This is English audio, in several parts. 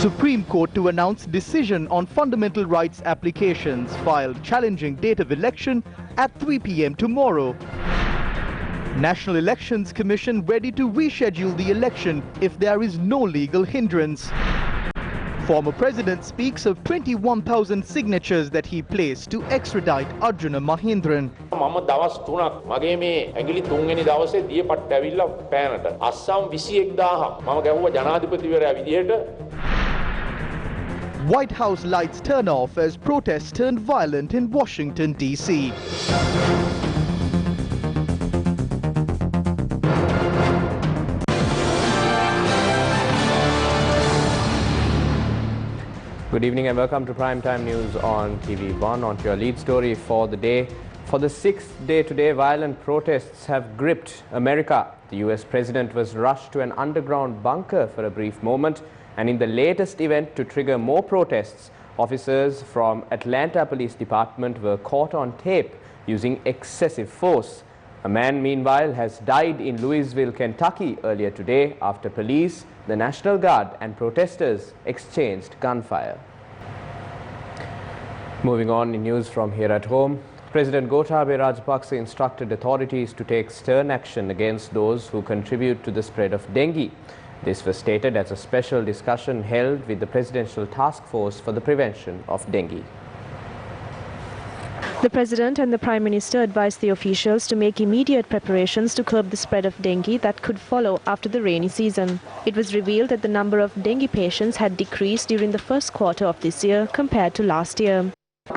Supreme Court to announce decision on fundamental rights applications filed challenging date of election at 3 p.m. tomorrow. National Elections Commission ready to reschedule the election if there is no legal hindrance. Former president speaks of 21,000 signatures that he placed to extradite Arjuna Mahindran. මම දවස් 3ක් මගේ මේ ඇඟිලි 3 වෙනි දවසේ දියපට්ට ඇවිල්ලා පෑනට අස්සම් 21000ක් මම ගැහුවා ජනාධිපතිවරයා විදියට. White House lights turn off as protests turned violent in Washington, D.C. Good evening and welcome to Primetime News on TV1. On to your lead story for the day. For the sixth day today, violent protests have gripped America. The US president was rushed to an underground bunker for a brief moment, and in the latest event to trigger more protests, officers from Atlanta Police Department were caught on tape using excessive force. A man, meanwhile, has died in Louisville, Kentucky earlier today after police, the National Guard and protesters exchanged gunfire. Moving on in news from here at home, President Gotabaya Rajapaksa instructed authorities to take stern action against those who contribute to the spread of dengue. This was stated as a special discussion held with the Presidential Task Force for the Prevention of Dengue. The President and the Prime Minister advised the officials to make immediate preparations to curb the spread of dengue that could follow after the rainy season. It was revealed that the number of dengue patients had decreased during the first quarter of this year compared to last year. The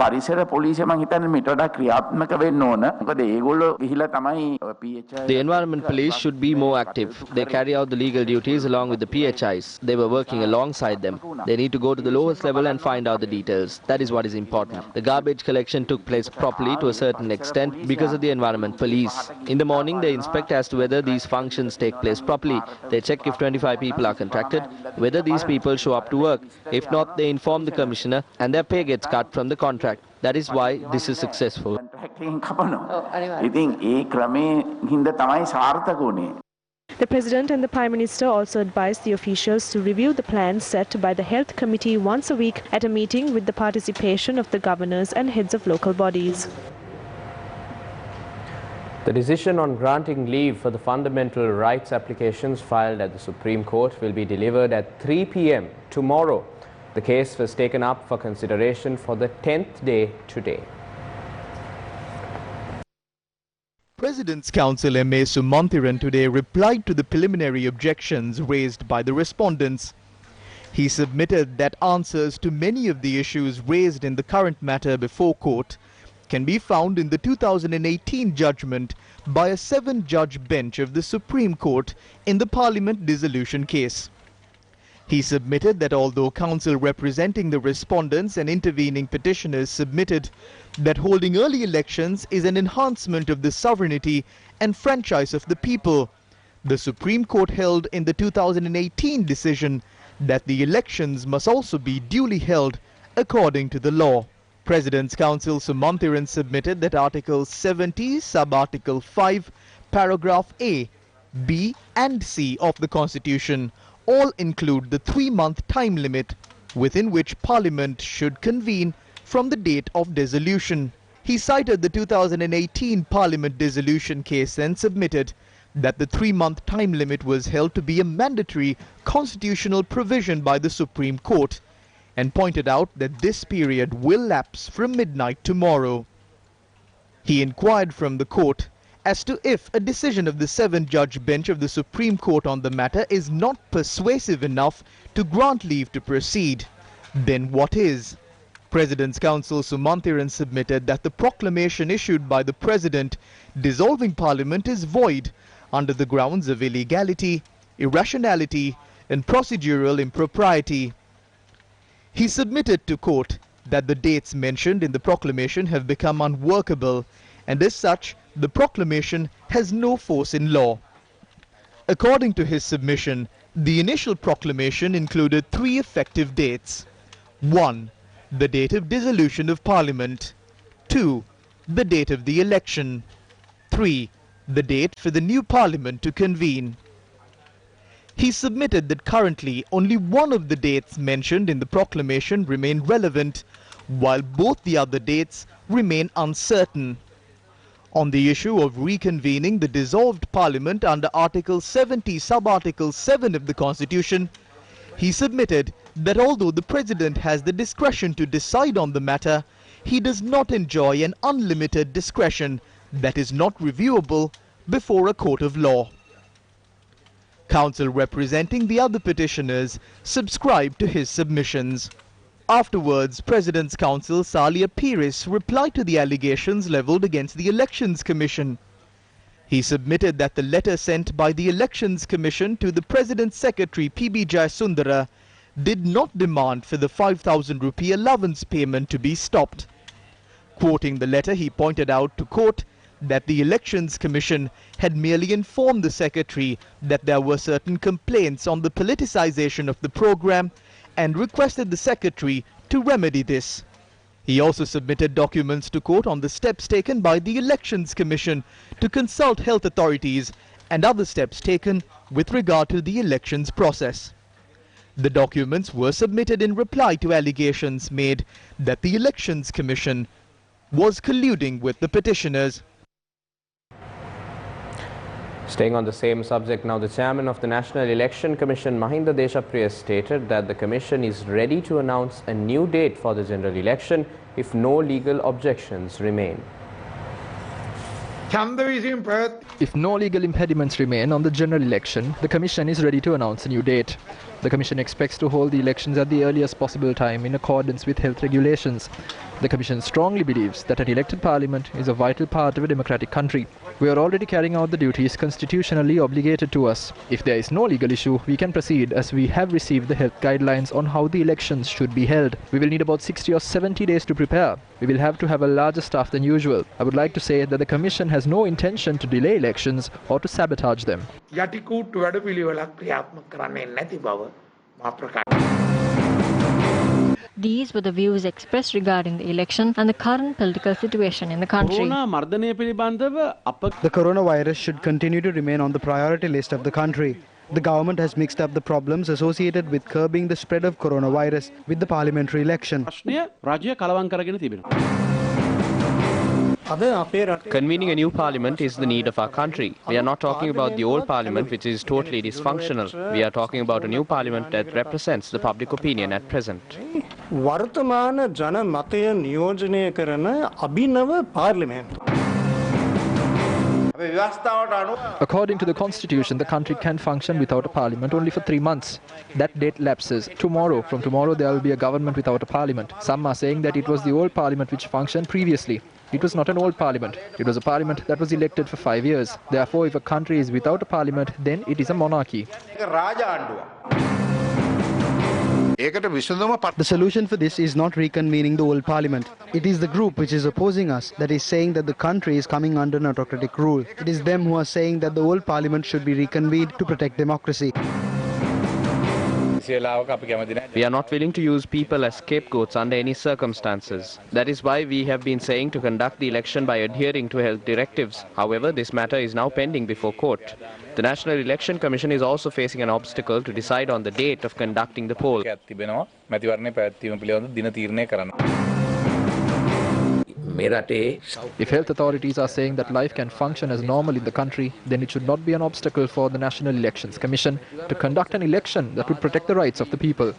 environment police should be more active. They carry out the legal duties along with the PHIs. They were working alongside them. They need to go to the lowest level and find out the details. That is what is important. The garbage collection took place properly to a certain extent because of the environment police. In the morning, they inspect as to whether these functions take place properly. They check if 25 people are contracted, whether these people show up to work. If not, they inform the commissioner and their pay gets cut from the contract. That is why this is successful. The President and the Prime Minister also advised the officials to review the plans set by the Health Committee once a week at a meeting with the participation of the governors and heads of local bodies. The decision on granting leave for the fundamental rights applications filed at the Supreme Court will be delivered at 3 p.m. tomorrow. The case was taken up for consideration for the 10th day today. President's Counsel M.A. Sumanthiran today replied to the preliminary objections raised by the respondents. He submitted that answers to many of the issues raised in the current matter before court can be found in the 2018 judgment by a 7-judge bench of the Supreme Court in the Parliament dissolution case. He submitted that although counsel representing the respondents and intervening petitioners submitted that holding early elections is an enhancement of the sovereignty and franchise of the people, the Supreme Court held in the 2018 decision that the elections must also be duly held according to the law. President's Counsel Sumanthiran submitted that Article 70, Sub-Article 5, Paragraph A, B and C of the Constitution all include the 3-month time limit within which Parliament should convene from the date of dissolution. He cited the 2018 Parliament dissolution case and submitted that the 3-month time limit was held to be a mandatory constitutional provision by the Supreme Court and pointed out that this period will lapse from midnight tomorrow. He inquired from the court as to if a decision of the 7-judge bench of the Supreme Court on the matter is not persuasive enough to grant leave to proceed. Then what is? President's Counsel Sumanthiran submitted that the proclamation issued by the President dissolving Parliament is void under the grounds of illegality, irrationality and procedural impropriety. He submitted to court that the dates mentioned in the proclamation have become unworkable, and as such, the proclamation has no force in law. According to his submission, the initial proclamation included 3 effective dates. 1. The date of dissolution of Parliament. 2. The date of the election. 3. The date for the new Parliament to convene. He submitted that currently only one of the dates mentioned in the proclamation remain relevant, while both the other dates remain uncertain. On the issue of reconvening the dissolved parliament under Article 70, Sub-Article 7 of the Constitution, he submitted that although the President has the discretion to decide on the matter, he does not enjoy an unlimited discretion that is not reviewable before a court of law. Counsel representing the other petitioners subscribed to his submissions. Afterwards, President's counsel Salia Pires replied to the allegations leveled against the Elections Commission. He submitted that the letter sent by the Elections Commission to the President's Secretary P.B. Jayasundara did not demand for the 5,000 rupee allowance payment to be stopped. Quoting the letter, he pointed out to court that the Elections Commission had merely informed the Secretary that there were certain complaints on the politicization of the program and requested the Secretary to remedy this. He also submitted documents to court on the steps taken by the Elections Commission to consult health authorities and other steps taken with regard to the elections process. The documents were submitted in reply to allegations made that the Elections Commission was colluding with the petitioners. Staying on the same subject now, the chairman of the National Election Commission, Mahinda Deshapriya, stated that the commission is ready to announce a new date for the general election if no legal objections remain. If no legal impediments remain on the general election, the Commission is ready to announce a new date. The Commission expects to hold the elections at the earliest possible time in accordance with health regulations. The Commission strongly believes that an elected parliament is a vital part of a democratic country. We are already carrying out the duties constitutionally obligated to us. If there is no legal issue, we can proceed as we have received the health guidelines on how the elections should be held. We will need about 60 or 70 days to prepare. We will have to have a larger staff than usual. I would like to say that the Commission has no intention to delay elections or to sabotage them. These were the views expressed regarding the election and the current political situation in the country. The coronavirus should continue to remain on the priority list of the country. The government has mixed up the problems associated with curbing the spread of coronavirus with the parliamentary election. Convening a new parliament is the need of our country. We are not talking about the old parliament, which is totally dysfunctional. We are talking about a new parliament that represents the public opinion at present. According to the constitution, the country can function without a parliament only for 3 months. That date lapses tomorrow. From tomorrow there will be a government without a parliament. Some are saying that it was the old parliament which functioned previously. It was not an old parliament. It was a parliament that was elected for 5 years. Therefore, if a country is without a parliament, then it is a monarchy. The solution for this is not reconvening the old parliament. It is the group which is opposing us that is saying that the country is coming under an autocratic rule. It is them who are saying that the old parliament should be reconvened to protect democracy. We are not willing to use people as scapegoats under any circumstances. That is why we have been saying to conduct the election by adhering to health directives. However, this matter is now pending before court. The National Election Commission is also facing an obstacle to decide on the date of conducting the poll. If health authorities are saying that life can function as normal in the country, then it should not be an obstacle for the National Elections Commission to conduct an election that would protect the rights of the people.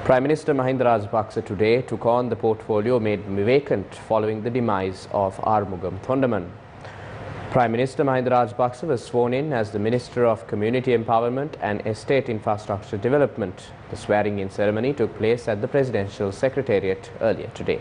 Prime Minister Mahinda Rajapaksa today took on the portfolio made vacant following the demise of Armugam Thondaman. Prime Minister Mahinda Rajapaksa was sworn in as the Minister of Community Empowerment and Estate Infrastructure Development. The swearing-in ceremony took place at the Presidential Secretariat earlier today.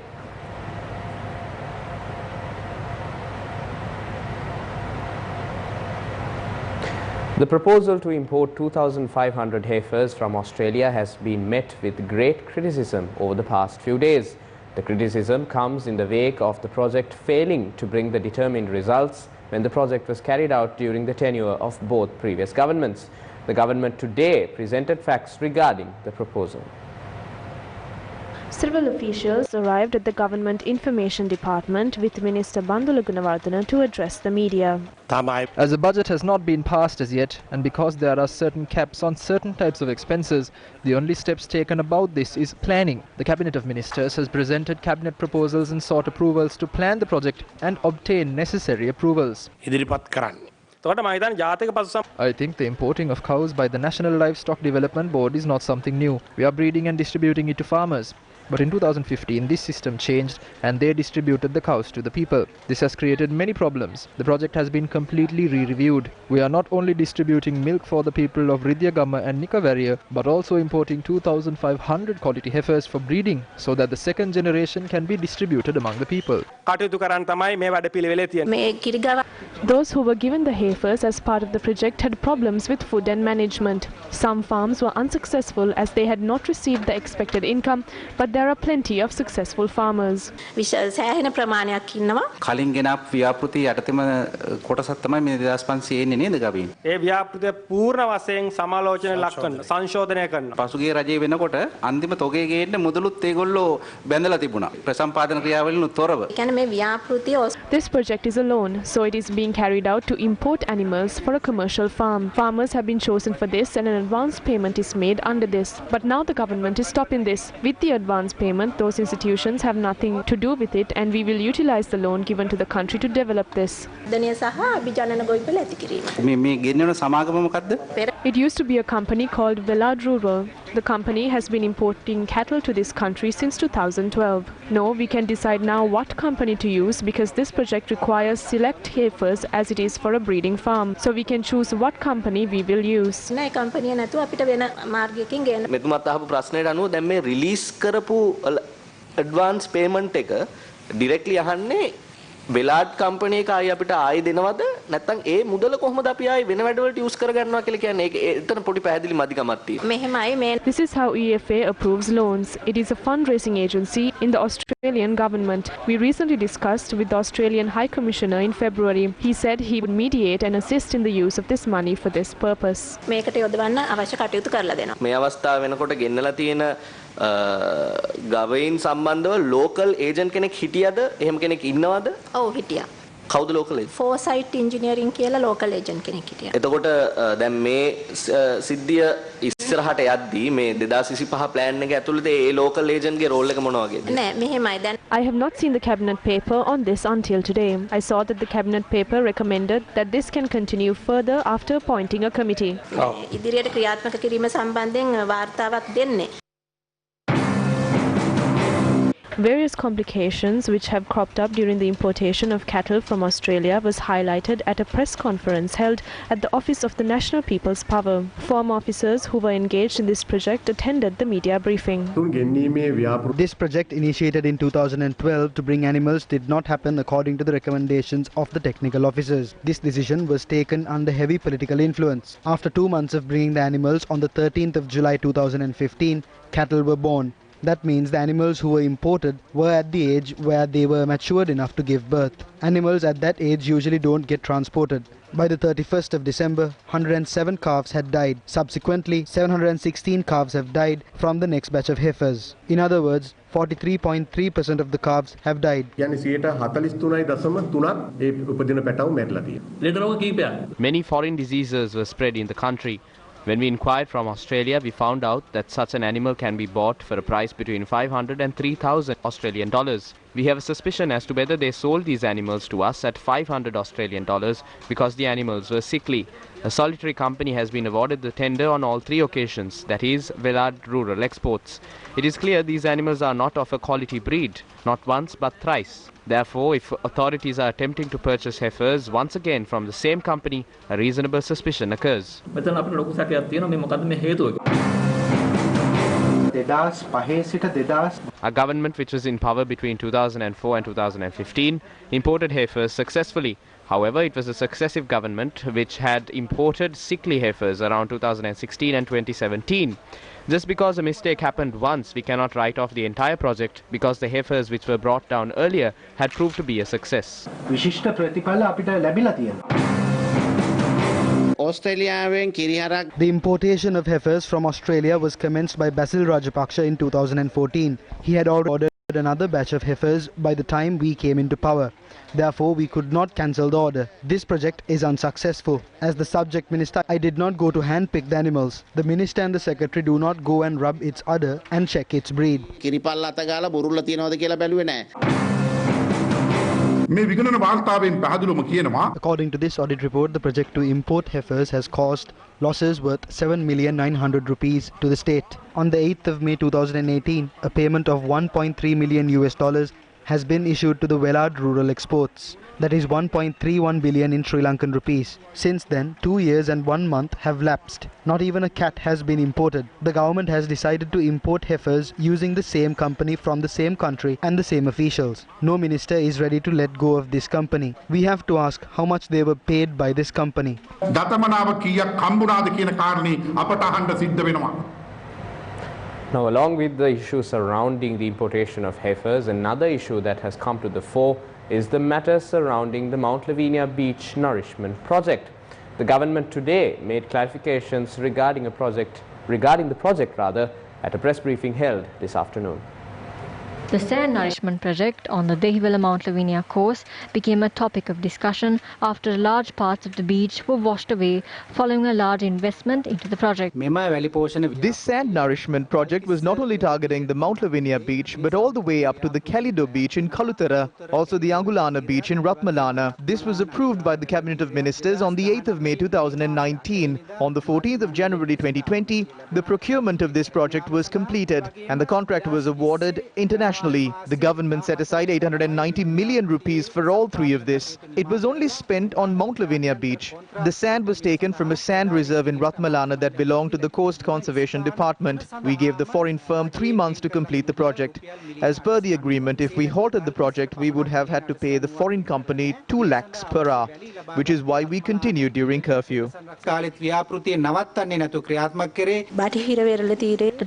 The proposal to import 2,500 heifers from Australia has been met with great criticism over the past few days. The criticism comes in the wake of the project failing to bring the determined results when the project was carried out during the tenure of both previous governments. The government today presented facts regarding the proposal. Several officials arrived at the Government Information Department with Minister Bandula Gunawardena to address the media. As the budget has not been passed as yet, and because there are certain caps on certain types of expenses, the only steps taken about this is planning. The Cabinet of Ministers has presented cabinet proposals and sought approvals to plan the project and obtain necessary approvals. I think the importing of cows by the National Livestock Development Board is not something new. We are breeding and distributing it to farmers. But in 2015, this system changed and they distributed the cows to the people. This has created many problems. The project has been completely re-reviewed. We are not only distributing milk for the people of Ridyagama and Nikavaria, but also importing 2,500 quality heifers for breeding so that the second generation can be distributed among the people. Those who were given the heifers as part of the project had problems with food and management. Some farms were unsuccessful as they had not received the expected income, but there are plenty of successful farmers. This project is a loan, so it is being carried out to import animals for a commercial farm. Farmers have been chosen for this and an advance payment is made under this. But now the government is stopping this. With the advance payment, those institutions have nothing to do with it and we will utilize the loan given to the country to develop this. It used to be a company called Velad Rural. The company has been importing cattle to this country since 2012. No, we can decide now what company to use because this project requires select heifers as it is for a breeding farm. So we can choose what company we will use. Advance payment directly Velad company එක ආයි අපිට ආයි දෙනවද නැත්නම් ඒ මුදල කොහොමද අපි ආයි වෙන වැඩවලට use කරගන්නවා කියලා කියන්නේ එතන පොඩි පැහැදිලි මදිකමක් තියෙනවා. This is how EFA approves loans. It is a fundraising agency in the Australian government. We recently discussed with the Australian High Commissioner in February. He said he would mediate and assist in the use of this money for this purpose. මේ අවස්ථාව වෙනකොට ගෙන්නලා තියෙන ගවයින් සම්බන්ධව local agent කෙනෙක් හිටියද එහෙම කෙනෙක් ඉන්නවද? ඔව් හිටියා. කවුද local agent? Foresight engineering කියලා local agent කෙනෙක් හිටියා. එතකොට දැන් මේ සිද්ධිය ඉස්සරහට යද්දී මේ 2025 plan එක ඇතුළත ඒ local agent ගේ role එක මොන වගේද? නෑ මෙහෙමයි දැන් I have not seen the cabinet paper on this until today. I saw that the cabinet paper recommended that this can continue further after appointing a committee. ඉදිරියට ක්‍රියාත්මක කිරීම සම්බන්ධයෙන් වාර්තාවක් දෙන්නේ. Various complications which have cropped up during the importation of cattle from Australia was highlighted at a press conference held at the office of the National People's Power. Former officers who were engaged in this project attended the media briefing. This project initiated in 2012 to bring animals did not happen according to the recommendations of the technical officers. This decision was taken under heavy political influence. After 2 months of bringing the animals on the 13th of July 2015, cattle were born. That means the animals who were imported were at the age where they were matured enough to give birth. Animals at that age usually don't get transported. By the 31st of December, 107 calves had died. Subsequently, 716 calves have died from the next batch of heifers. In other words, 43.3% of the calves have died. Many foreign diseases were spread in the country. When we inquired from Australia, we found out that such an animal can be bought for a price between 500 and 3,000 Australian dollars. We have a suspicion as to whether they sold these animals to us at 500 Australian dollars because the animals were sickly. A solitary company has been awarded the tender on all 3 occasions, that is, Velad Rural Exports. It is clear these animals are not of a quality breed, not once but thrice. Therefore, if authorities are attempting to purchase heifers once again from the same company, a reasonable suspicion occurs. A government which was in power between 2004 and 2015 imported heifers successfully. However, it was a successive government which had imported sickly heifers around 2016 and 2017. Just because a mistake happened once, we cannot write off the entire project because the heifers which were brought down earlier had proved to be a success. The importation of heifers from Australia was commenced by Basil Rajapaksa in 2014. He had ordered another batch of heifers by the time we came into power. Therefore, we could not cancel the order. This project is unsuccessful. As the subject minister, I did not go to hand-pick the animals. The minister and the secretary do not go and rub its udder and check its breed. According to this audit report, the project to import heifers has caused losses worth 7,900,000 rupees to the state. On the 8th of May 2018, a payment of $1.3 million has been issued to the Vellard Rural Exports. That is 1.31 billion in Sri Lankan rupees. Since then, 2 years and 1 month have lapsed. Not even a cat has been imported. The government has decided to import heifers using the same company from the same country and the same officials. No minister is ready to let go of this company. We have to ask how much they were paid by this company. Now, along with the issue surrounding the importation of heifers, another issue that has come to the fore is the matter surrounding the Mount Lavinia Beach Nourishment Project. The government today made clarifications regarding the project at a press briefing held this afternoon. The sand nourishment project on the Dehiwala Mount Lavinia coast became a topic of discussion after large parts of the beach were washed away following a large investment into the project. This sand nourishment project was not only targeting the Mount Lavinia beach but all the way up to the Calido beach in Kalutara, also the Angulana beach in Ratmalana. This was approved by the Cabinet of Ministers on the 8th of May 2019. On the 14th of January 2020, the procurement of this project was completed and the contract was awarded internationally. The government set aside 890 million rupees for all three of this. It was only spent on Mount Lavinia beach. The sand was taken from a sand reserve in Ratmalana that belonged to the Coast Conservation Department. We gave the foreign firm 3 months to complete the project. As per the agreement, if we halted the project, we would have had to pay the foreign company 2 lakhs per hour, which is why we continued during curfew. The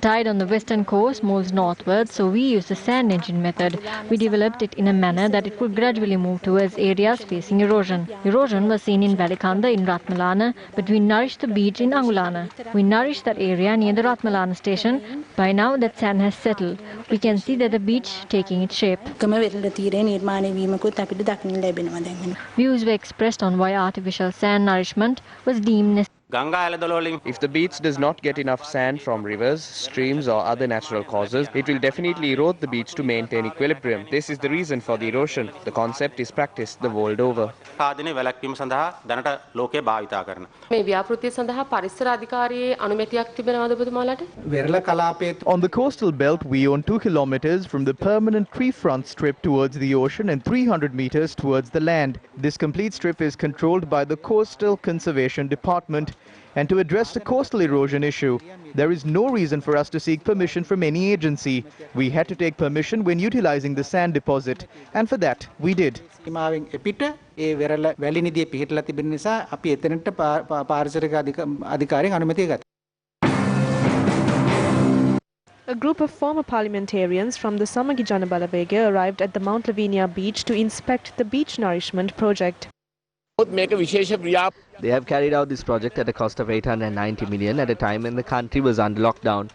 tide on the western coast moves northward, so we used the sand engine method. We developed it in a manner that it would gradually move towards areas facing erosion. Erosion was seen in Valikanda in Ratmalana, but we nourished the beach in Angulana. We nourished that area near the Ratmalana station. By now that sand has settled. We can see that the beach taking its shape. Views were expressed on why artificial sand nourishment was deemed necessary. If the beach does not get enough sand from rivers, streams or other natural causes, it will definitely erode the beach to maintain equilibrium. This is the reason for the erosion. The concept is practiced the world over. On the coastal belt, we own 2 kilometers from the permanent tree front strip towards the ocean and 300 meters towards the land. This complete strip is controlled by the Coastal Conservation Department. And to address the coastal erosion issue, there is no reason for us to seek permission from any agency. We had to take permission when utilizing the sand deposit, and for that we did. A group of former parliamentarians from the Samagi Janabalawega arrived at the Mount Lavinia beach to inspect the beach nourishment project. They have carried out this project at a cost of 890 million at a time when the country was under lockdown.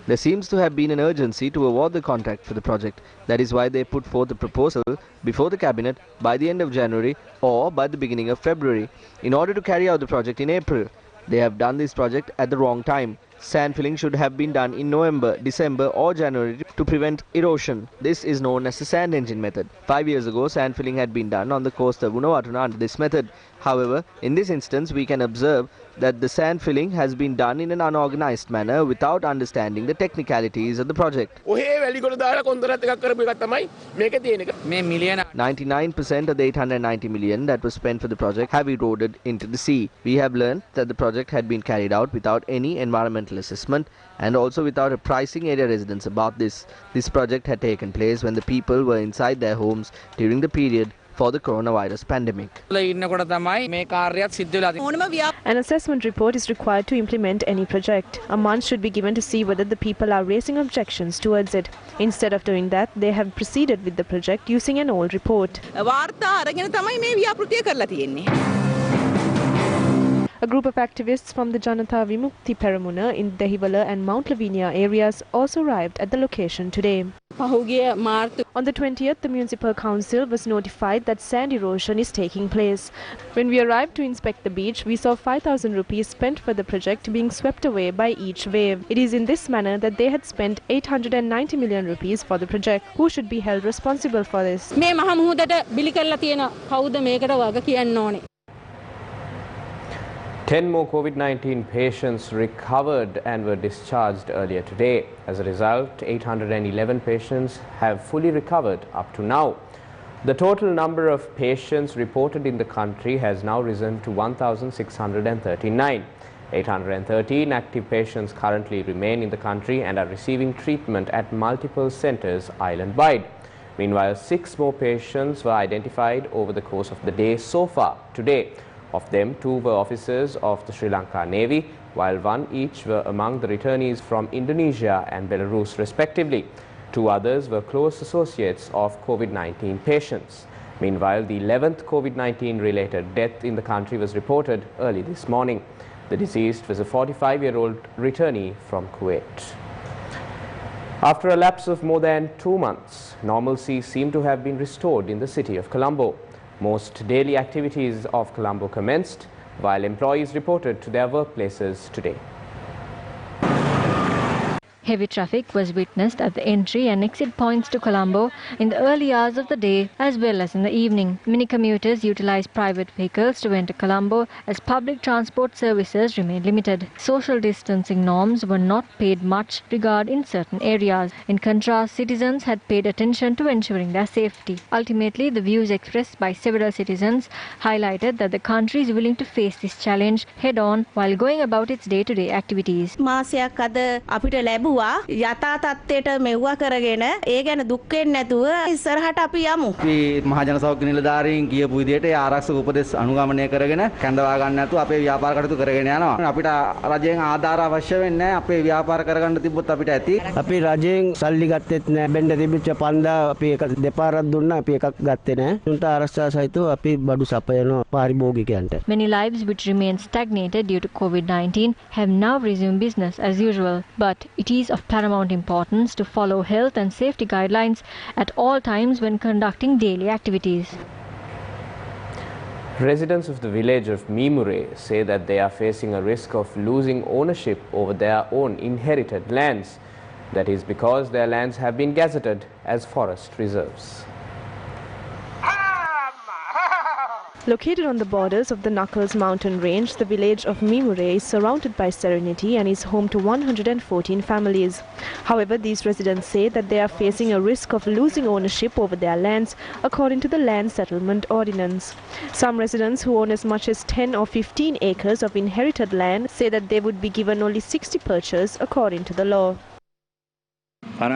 There seems to have been an urgency to award the contract for the project. That is why they put forth a proposal before the cabinet by the end of January or by the beginning of February in order to carry out the project in April. They have done this project at the wrong time. Sand filling should have been done in November, December or January to prevent erosion. This is known as the sand engine method. 5 years ago, sand filling had been done on the coast of Unawatuna under this method. However, in this instance, we can observe that the sand filling has been done in an unorganized manner without understanding the technicalities of the project. 99% of the 890 million that was spent for the project have eroded into the sea. We have learned that the project had been carried out without any environmental assessment and also without apprising area residents about this. This project had taken place when the people were inside their homes during the period for the coronavirus pandemic. An assessment report is required to implement any project. A month should be given to see whether the people are raising objections towards it. Instead of doing that, they have proceeded with the project using an old report. A group of activists from the Janata Vimukti Peramuna in Dehiwala and Mount Lavinia areas also arrived at the location today. On the 20th, the municipal council was notified that sand erosion is taking place. When we arrived to inspect the beach, we saw 5,000 rupees spent for the project being swept away by each wave. It is in this manner that they had spent 890 million rupees for the project. Who should be held responsible for this? 10 more COVID-19 patients recovered and were discharged earlier today. As a result, 811 patients have fully recovered up to now. The total number of patients reported in the country has now risen to 1,639. 813 active patients currently remain in the country and are receiving treatment at multiple centres island-wide. Meanwhile, 6 more patients were identified over the course of the day so far today. Of them, 2 were officers of the Sri Lanka Navy, while 1 each were among the returnees from Indonesia and Belarus respectively. 2 others were close associates of COVID-19 patients. Meanwhile, the 11th COVID-19 related death in the country was reported early this morning. The deceased was a 45-year-old returnee from Kuwait. After a lapse of more than 2 months, normalcy seemed to have been restored in the city of Colombo. Most daily activities of Colombo commenced, while employees reported to their workplaces today. Heavy traffic was witnessed at the entry and exit points to Colombo in the early hours of the day as well as in the evening. Many commuters utilized private vehicles to enter Colombo as public transport services remained limited. Social distancing norms were not paid much regard in certain areas. In contrast, citizens had paid attention to ensuring their safety. Ultimately, the views expressed by several citizens highlighted that the country is willing to face this challenge head-on while going about its day-to-day activities. යථා තත්ත්වයට මෙව්වා කරගෙන ඒ ගැන දුක් වෙන්නේ නැතුව ඉස්සරහට අපි යමු. අපි මහජන සෞඛ්‍ය නිලධාරීන් කියපු විදිහට ඒ ආරක්ෂක උපදෙස් අනුගමනය කරගෙන කැඳවා ගන්න නැතුව අපේ ව්‍යාපාර කටයුතු කරගෙන යනවා. අපිට රජයෙන් ආධාර අවශ්‍ය වෙන්නේ නැහැ. අපේ ව්‍යාපාර කරගන්න තිබ්බොත් අපිට ඇති. අපි රජයෙන් සල්ලි ගත්තෙත් නැහැ. බෙන්ඩ තිබිච්ච පන්දා අපි එක දෙපාරක් දුන්නා. අපි එකක් ගත්තේ නැහැ. උන්ට ආරක්ෂා සහිතව අපි බඩු සපයනවා පාරිභෝගිකයන්ට. Many lives which remained stagnated due to COVID-19 have now resumed business as usual. But it is of paramount importance to follow health and safety guidelines at all times when conducting daily activities. Residents of the village of Mimure say that they are facing a risk of losing ownership over their own inherited lands. That is because their lands have been gazetted as forest reserves. Located on the borders of the Knuckles mountain range, the village of Mimure is surrounded by serenity and is home to 114 families. However, these residents say that they are facing a risk of losing ownership over their lands according to the Land Settlement Ordinance. Some residents who own as much as 10 or 15 acres of inherited land say that they would be given only 60 perches according to the law. I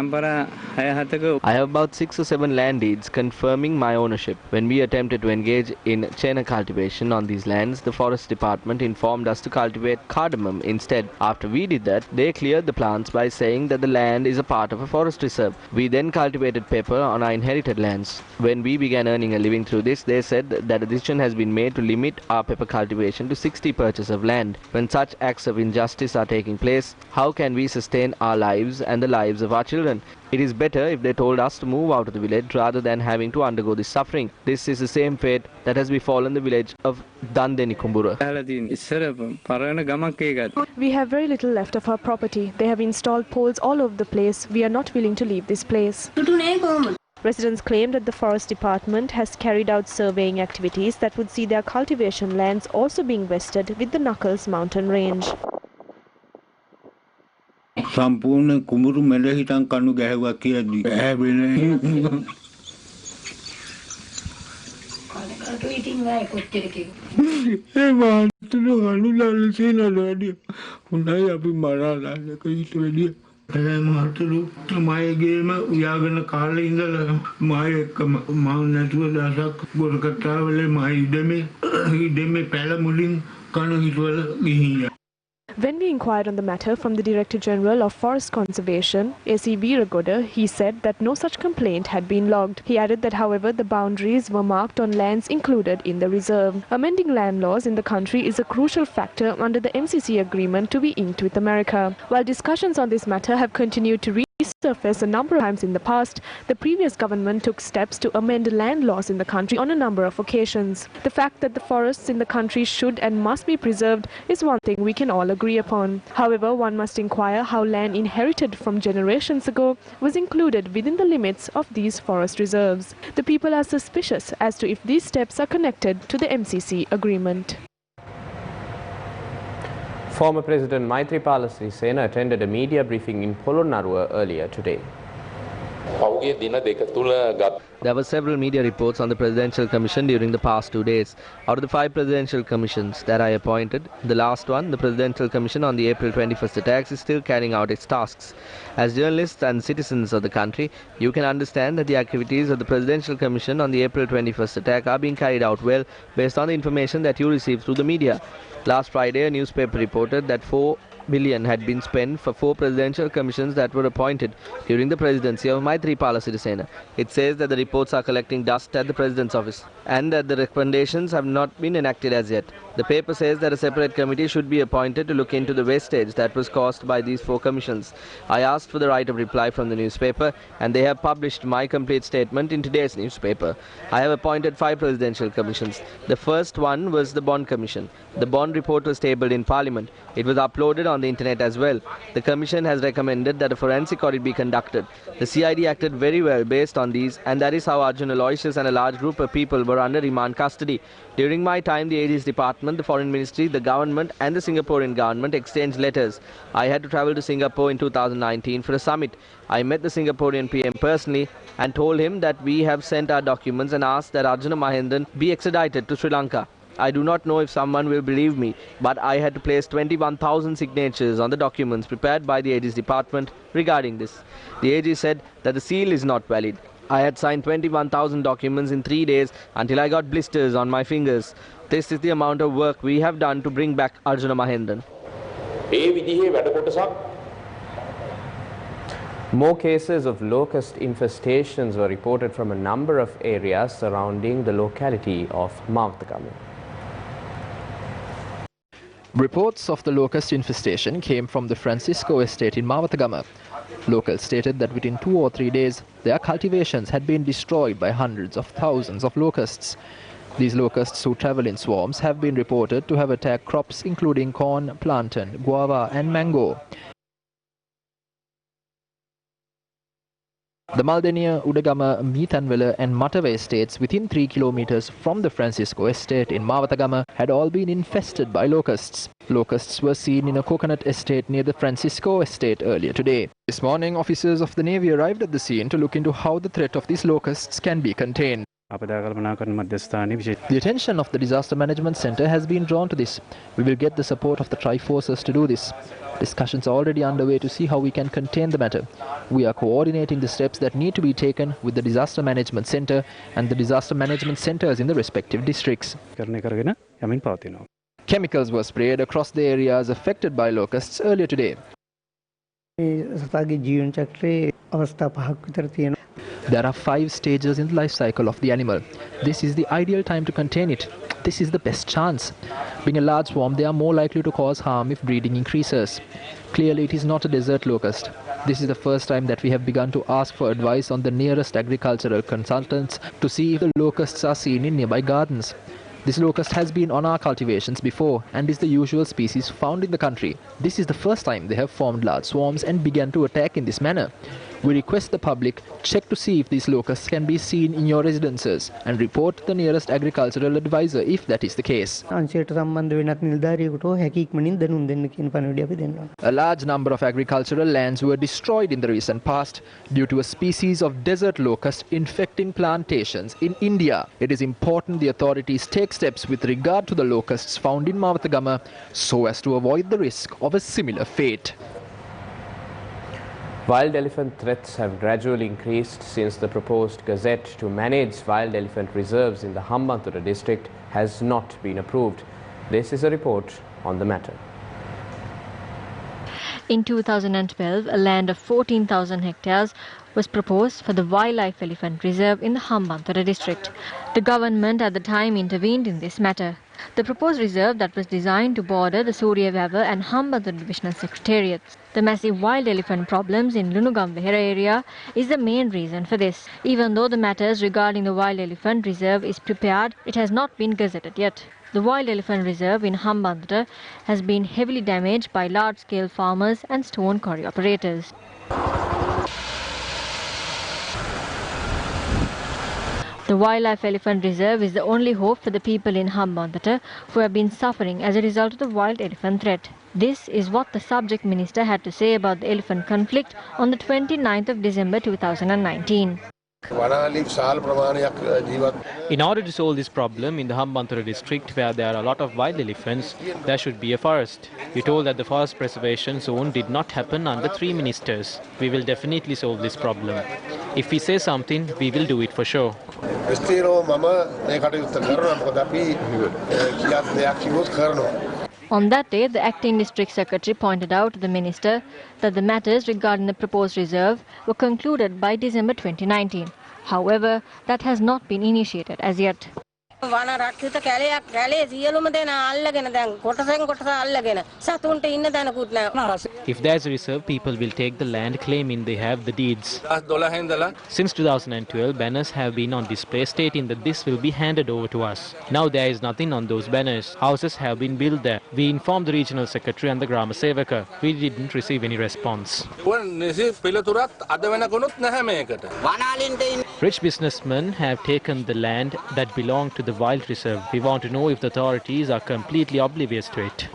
have about 6 or 7 land deeds confirming my ownership. When we attempted to engage in chena cultivation on these lands, the forest department informed us to cultivate cardamom instead. After we did that, they cleared the plants by saying that the land is a part of a forest reserve. We then cultivated pepper on our inherited lands. When we began earning a living through this, they said that a decision has been made to limit our pepper cultivation to 60 perches of land. When such acts of injustice are taking place, how can we sustain our lives and the lives of our children? It is better if they told us to move out of the village rather than having to undergo this suffering. This is the same fate that has befallen the village of Dandeni Kumbura. We have very little left of our property. They have installed poles all over the place. We are not willing to leave this place. Residents claim that the forest department has carried out surveying activities that would see their cultivation lands also being vested with the Knuckles mountain range. සම්පූර්ණ කුඹුරු මෙල හිටන් කණු ගැහුවා කියද්දි ඇහැවෙන්නේ කටු ඉතින් නෑ කොච්චර කිව්වා ඒ මාතෘ අනුලාල සේනලඩි හොඳයි අපි මරාලා කීට වෙලිය ඒ මාතෘ මායේගේම උයාගෙන කාලේ ඉඳලා මාය එක්ක මම නැතුව දවසක් බොරකටාවලේ මායි ඉඩමේ පැල මුලින් කණු හිටවල ගිහින් When we inquired on the matter from the Director General of Forest Conservation, A.C. Veeragoda, he said that no such complaint had been logged. He added that, however, the boundaries were marked on lands included in the reserve. Amending land laws in the country is a crucial factor under the MCC agreement to be inked with America. While discussions on this matter have continued to resurface a number of times in the past, the previous government took steps to amend land laws in the country on a number of occasions. The fact that the forests in the country should and must be preserved is one thing we can all agree upon. However, one must inquire how land inherited from generations ago was included within the limits of these forest reserves. The people are suspicious as to if these steps are connected to the MCC agreement. Former President Maithripala Sirisena attended a media briefing in Polonnaruwa earlier today. There were several media reports on the Presidential Commission during the past 2 days. Out of the 5 Presidential Commissions that I appointed, the last one, the Presidential Commission on the April 21st attacks, is still carrying out its tasks. As journalists and citizens of the country, you can understand that the activities of the Presidential Commission on the April 21st attack are being carried out well based on the information that you receive through the media. Last Friday, a newspaper reported that 4 billion had been spent for 4 presidential commissions that were appointed during the presidency of Maithripala Sirisena. It says that the reports are collecting dust at the president's office and that the recommendations have not been enacted as yet. The paper says that a separate committee should be appointed to look into the wastage that was caused by these 4 commissions. I asked for the right of reply from the newspaper, and they have published my complete statement in today's newspaper. I have appointed 5 presidential commissions. The first one was the Bond Commission. The Bond report was tabled in Parliament. It was uploaded on the internet as well. The Commission has recommended that a forensic audit be conducted. The CID acted very well based on these, and that is how Arjun Aloysius and a large group of people were under remand custody. During my time, the AG's department, the Foreign Ministry, the government and the Singaporean government exchanged letters. I had to travel to Singapore in 2019 for a summit. I met the Singaporean PM personally and told him that we have sent our documents and asked that Arjuna Mahendan be extradited to Sri Lanka. I do not know if someone will believe me, but I had to place 21,000 signatures on the documents prepared by the AG's department regarding this. The AG said that the seal is not valid. I had signed 21,000 documents in 3 days until I got blisters on my fingers. This is the amount of work we have done to bring back Arjuna Mahendan. More cases of locust infestations were reported from a number of areas surrounding the locality of Mawatagama. Reports of the locust infestation came from the Francisco estate in Mawatagama. Locals stated that within 2 or 3 days, their cultivations had been destroyed by hundreds of thousands of locusts. These locusts, who travel in swarms, have been reported to have attacked crops including corn, plantain, guava and mango. The Maldenia, Udagama, Meethanwala and Matava estates within 3 kilometers from the Francisco estate in Mawatagama had all been infested by locusts. Locusts were seen in a coconut estate near the Francisco estate earlier today. This morning, officers of the Navy arrived at the scene to look into how the threat of these locusts can be contained. The attention of the Disaster Management Center has been drawn to this. We will get the support of the Tri-Forces to do this. Discussions are already underway to see how we can contain the matter. We are coordinating the steps that need to be taken with the Disaster Management Center and the Disaster Management Centers in the respective districts. Chemicals were sprayed across the areas affected by locusts earlier today. There are 5 stages in the life cycle of the animal. This is the ideal time to contain it. This is the best chance. Being a large swarm, they are more likely to cause harm if breeding increases. Clearly, it is not a desert locust. This is the first time that we have begun to ask for advice on the nearest agricultural consultants to see if the locusts are seen in nearby gardens. This locust has been on our cultivations before and is the usual species found in the country. This is the first time they have formed large swarms and began to attack in this manner. We request the public check to see if these locusts can be seen in your residences and report to the nearest agricultural advisor if that is the case. A large number of agricultural lands were destroyed in the recent past due to a species of desert locust infecting plantations in India. It is important the authorities take steps with regard to the locusts found in Mawatagama so as to avoid the risk of a similar fate. Wild elephant threats have gradually increased since the proposed gazette to manage wild elephant reserves in the Hambantota district has not been approved. This is a report on the matter. In 2012, a land of 14,000 hectares was proposed for the Wildlife Elephant Reserve in the Hambantota district. The government at the time intervened in this matter. The proposed reserve that was designed to border the Suryawava and Hambantota divisional secretariats. The massive wild elephant problems in Lunugambehera area is the main reason for this. Even though the matters regarding the Wild Elephant Reserve is prepared, it has not been gazetted yet. The Wild Elephant Reserve in Hambantota has been heavily damaged by large-scale farmers and stone quarry operators. The Wildlife Elephant Reserve is the only hope for the people in Hambantota who have been suffering as a result of the wild elephant threat. This is what the subject minister had to say about the elephant conflict on the 29th of December 2019. In order to solve this problem in the Hambantota district where there are a lot of wild elephants, there should be a forest. You told that the forest preservation zone did not happen under 3 ministers. We will definitely solve this problem. If we say something, we will do it for sure. On that day, the acting district secretary pointed out to the minister that the matters regarding the proposed reserve were concluded by December 2019. However, that has not been initiated as yet. If there's a reserve, people will take the land claiming they have the deeds. Since 2012, banners have been on display stating that this will be handed over to us. Now there is nothing on those banners. Houses have been built there. We informed the regional secretary and the Grama Sevaka. We didn't receive any response. Rich businessmen have taken the land that belonged to the wild reserve. We want to know if the authorities are completely oblivious to it.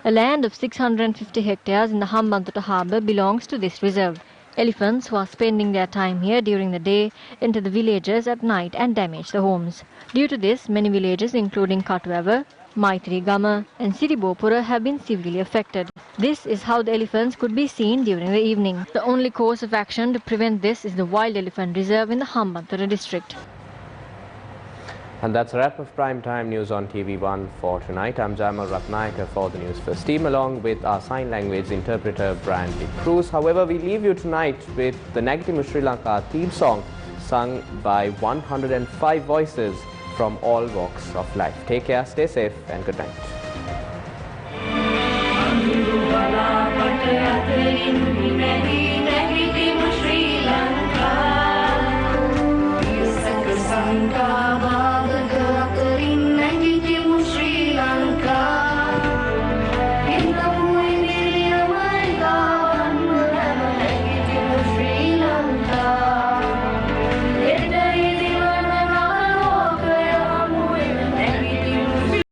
A land of 650 hectares in the Hambantota harbour belongs to this reserve. Elephants who are spending their time here during the day enter the villages at night and damage the homes. Due to this, many villages including Katuava, Maitri Gama and Siribopura have been severely affected. This is how the elephants could be seen during the evening. The only course of action to prevent this is the Wild Elephant Reserve in the Hambantota district. And that's a wrap of Primetime News on TV1 for tonight. I'm Jamal Ratnayaka for the Newsfirst team along with our sign language interpreter Brandy Cruz. However, we leave you tonight with the Negative Sri Lanka theme song sung by 105 voices from all walks of life. Take care, stay safe and good night.